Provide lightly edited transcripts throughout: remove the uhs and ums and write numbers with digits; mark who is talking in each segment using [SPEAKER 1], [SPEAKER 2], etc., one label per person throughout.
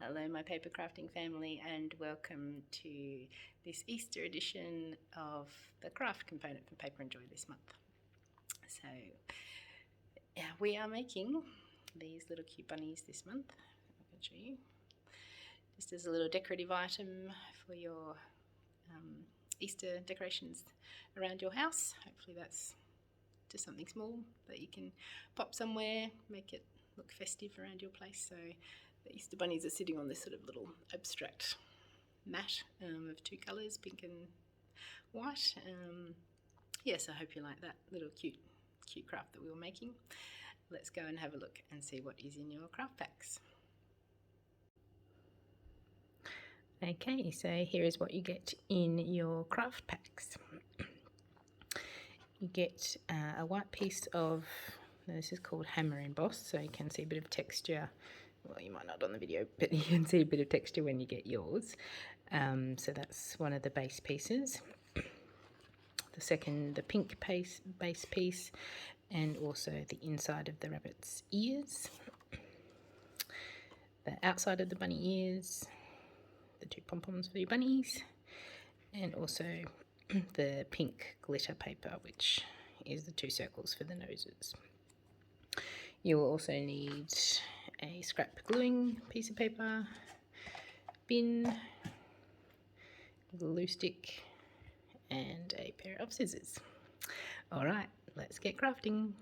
[SPEAKER 1] Hello my paper crafting family, and welcome to this Easter edition of the craft component for Paper and Joy this month. So yeah, we are making these little cute bunnies this month. I can show you. Just as a little decorative item for your Easter decorations around your house. Hopefully that's just something small that you can pop somewhere, make it look festive around your place. So the Easter bunnies are sitting on this sort of little abstract mat of two colours, pink and white. Yes, I hope you like that little cute craft that we were making. Let's go and have a look and see what is in your craft packs. Okay, so here is what you get in your craft packs. You get a white piece of, this is called hammer embossed, so you can see a bit of texture. Well, you might not on the video, but you can see a bit of texture when you get yours. So that's one of the base pieces. The second, the pink base piece, and also the inside of the rabbit's ears. The outside of the bunny ears, the two pom-poms for your bunnies, and also the pink glitter paper, which is the two circles for the noses. You will also need a scrap gluing piece of paper, bin, glue stick, and a pair of scissors. Alright, let's get crafting.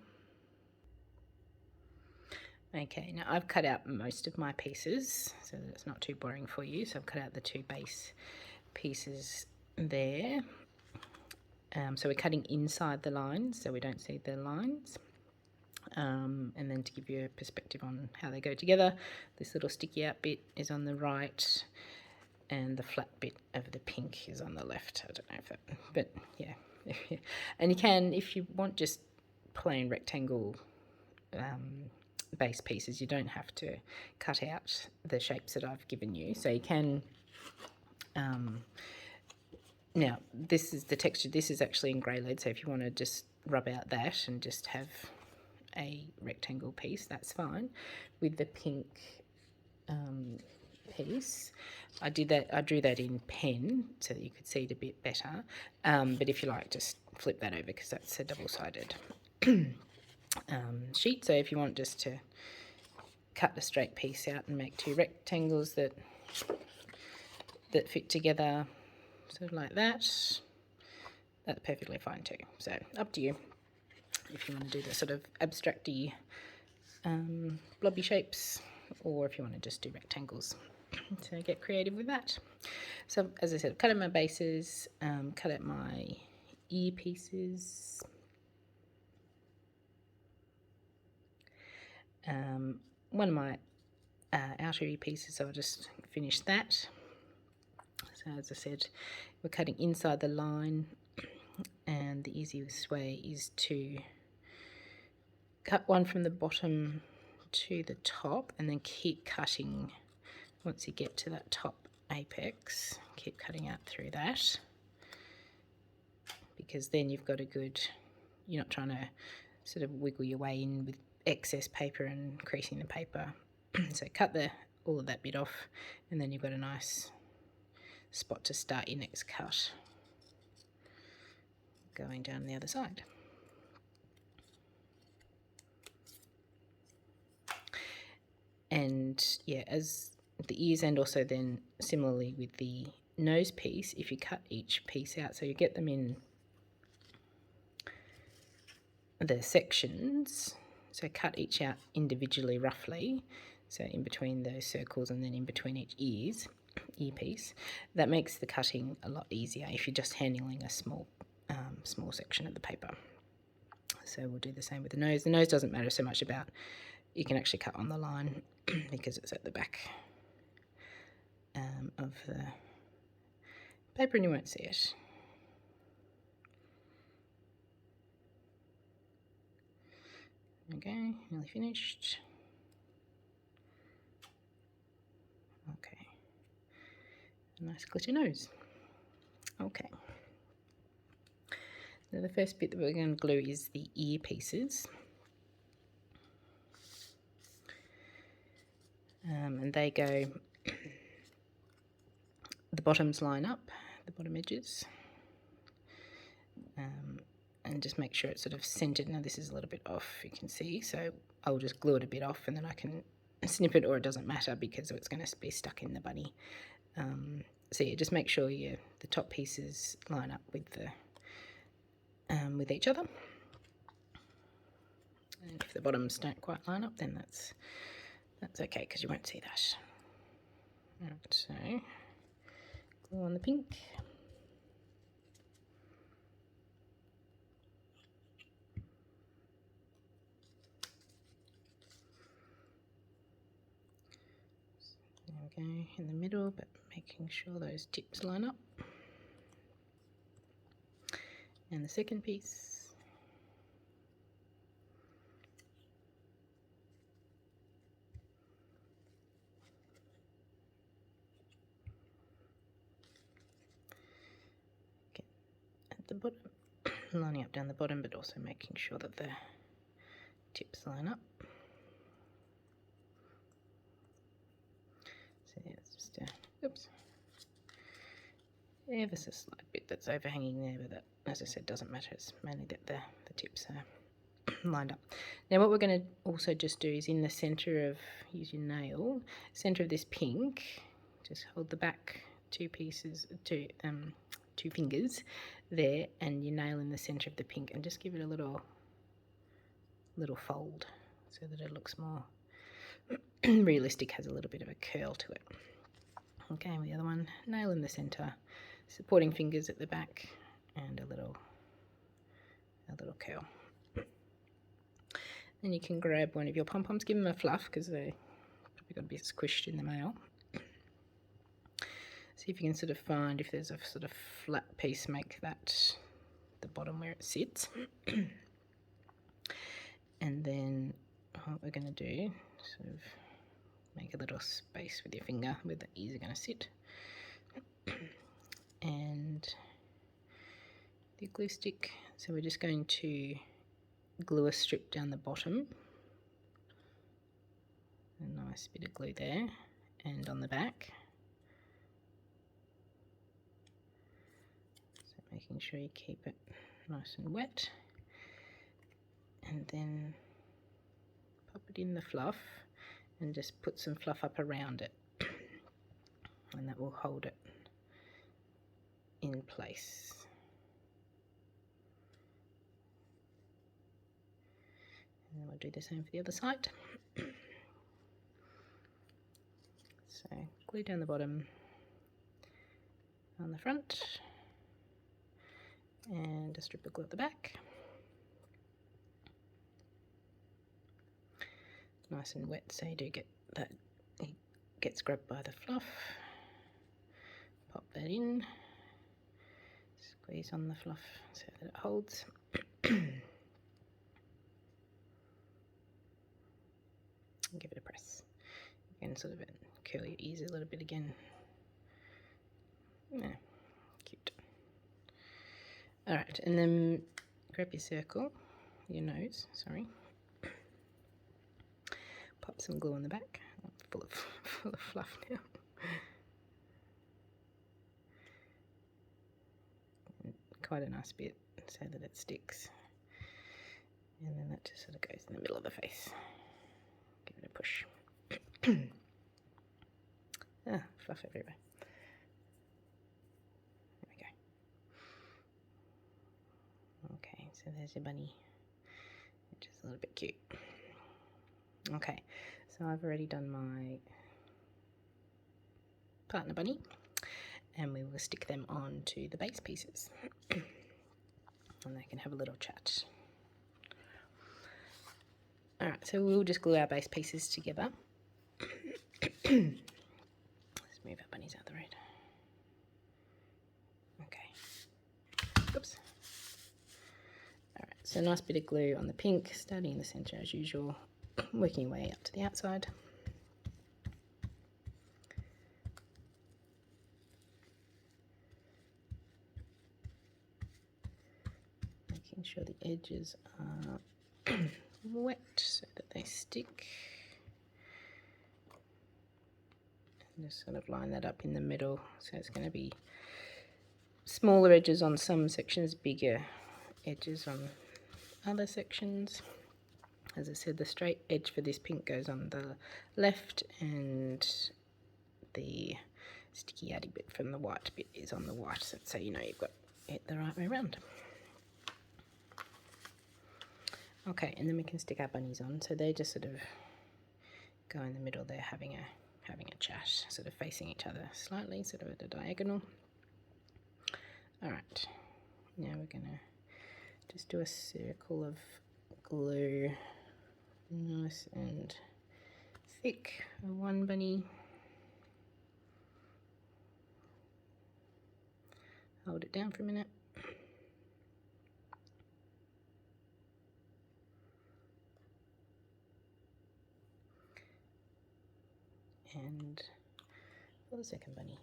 [SPEAKER 1] Okay, now I've cut out most of my pieces so that it's not too boring for you. So I've cut out the two base pieces there. So we're cutting inside the lines so we don't see the lines. And then to give you a perspective on how they go together, this little sticky out bit is on the right and the flat bit of the pink is on the left. I don't know if that, but yeah. And you can, if you want just plain rectangle base pieces, you don't have to cut out the shapes that I've given you. So you can, now this is the texture, this is actually in grey lead, so if you want to just rub out that and just have a rectangle piece, that's fine. With the pink piece, I drew that in pen so that you could see it a bit better, but if you like, just flip that over because that's a double-sided sheet. So if you want just to cut a straight piece out and make two rectangles that fit together, sort of like that, that's perfectly fine too. So up to you if you want to do the sort of abstracty blobby shapes, or if you want to just do rectangles. So get creative with that. So as I said, I've cut out my bases, cut out my ear pieces. One of my outer ear pieces, so I'll just finish that. So as I said, we're cutting inside the line, and the easiest way is to cut one from the bottom to the top and then keep cutting. Once you get to that top apex, keep cutting out through that, because then you've got a good, you're not trying to sort of wiggle your way in with excess paper and creasing the paper. So cut all of that bit off, and then you've got a nice spot to start your next cut going down the other side. And yeah, as the ears, and also then similarly with the nose piece, if you cut each piece out, so you get them in the sections, so cut each out individually roughly, so in between those circles and then in between each ear piece. That makes the cutting a lot easier if you're just handling a small section of the paper. So we'll do the same with the nose. The nose doesn't matter so much about, you can actually cut on the line because it's at the back of the paper and you won't see it. Okay, nearly finished. Okay, a nice glitter nose. Okay. Now the first bit that we're going to glue is the ear pieces. And they go the bottoms line up, the bottom edges. And just make sure it's sort of centered. Now this is a little bit off, you can see, so I'll just glue it a bit off and then I can snip it, or it doesn't matter because it's going to be stuck in the bunny. So yeah, just make sure the top pieces line up with with each other. And if the bottoms don't quite line up, then that's okay because you won't see that. Right, so glue on the pink. There we go, in the middle, but making sure those tips line up. And the second piece. Okay, at the bottom, lining up down the bottom, but also making sure that the tips line up. So yeah, it's just oops, ever so slight bit that's overhanging there, but that, as I said, doesn't matter. It's mainly that the tips are lined up. Now what we're going to also just do is in the centre of, use your nail, centre of this pink, just hold the back two fingers there and your nail in the centre of the pink, and just give it a little fold so that it looks more realistic, has a little bit of a curl to it. Okay, and the other one, nail in the centre, supporting fingers at the back, and a little curl. Then you can grab one of your pom-poms, give them a fluff because they probably got a bit squished in the mail. See if you can sort of find if there's a sort of flat piece, make that the bottom where it sits. And then what we're going to do, sort of make a little space with your finger where the ears are going to sit. And the glue stick, so we're just going to glue a strip down the bottom. A nice bit of glue there, and on the back. So making sure you keep it nice and wet. And then pop it in the fluff and just put some fluff up around it, and that will hold it in place. And then we'll do the same for the other side. So glue down the bottom on the front and a strip of glue at the back. Nice and wet, so you do get that, it gets grabbed by the fluff. Pop that in, squeeze on the fluff so that it holds. And give it a press. You can sort of curl your ears a little bit again. Yeah, cute. Alright, and then grab your circle, your nose, sorry. Pop some glue on the back. I'm full of fluff now. And quite a nice bit so that it sticks. And then that just sort of goes in the middle of the face. Give it a push. Fluff everywhere. There we go. Okay, so there's your bunny, which is a little bit cute. Okay, so I've already done my partner bunny, and we will stick them onto the base pieces, and they can have a little chat. Alright, so we'll just glue our base pieces together. Let's move our bunnies out of the road. Okay. Oops. Alright, so nice bit of glue on the pink, starting in the centre as usual, working your way up to the outside. Making sure the edges are wet so that they stick. Just sort of line that up in the middle. So it's going to be smaller edges on some sections, bigger edges on other sections. As I said, the straight edge for this pink goes on the left, and the sticky outy bit from the white bit is on the white, so you know you've got it the right way around. Okay, and then we can stick our bunnies on. So they just sort of go in the middle there, having a chat, sort of facing each other slightly, sort of at a diagonal. All right, now we're gonna just do a circle of glue, nice and thick, one bunny. Hold it down for a minute. And for the second bunny.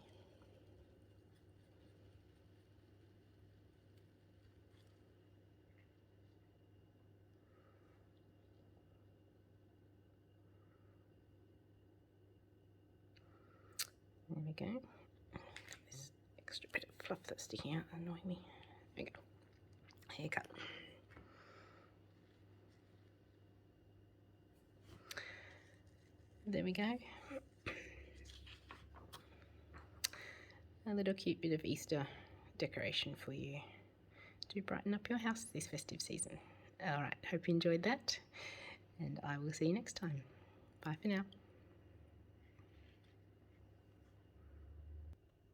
[SPEAKER 1] There we go. This extra bit of fluff that's sticking out annoying me. There we go. Haircut. There we go. A little cute bit of Easter decoration for you to brighten up your house this festive season. Alright, hope you enjoyed that, and I will see you next time. Bye for now.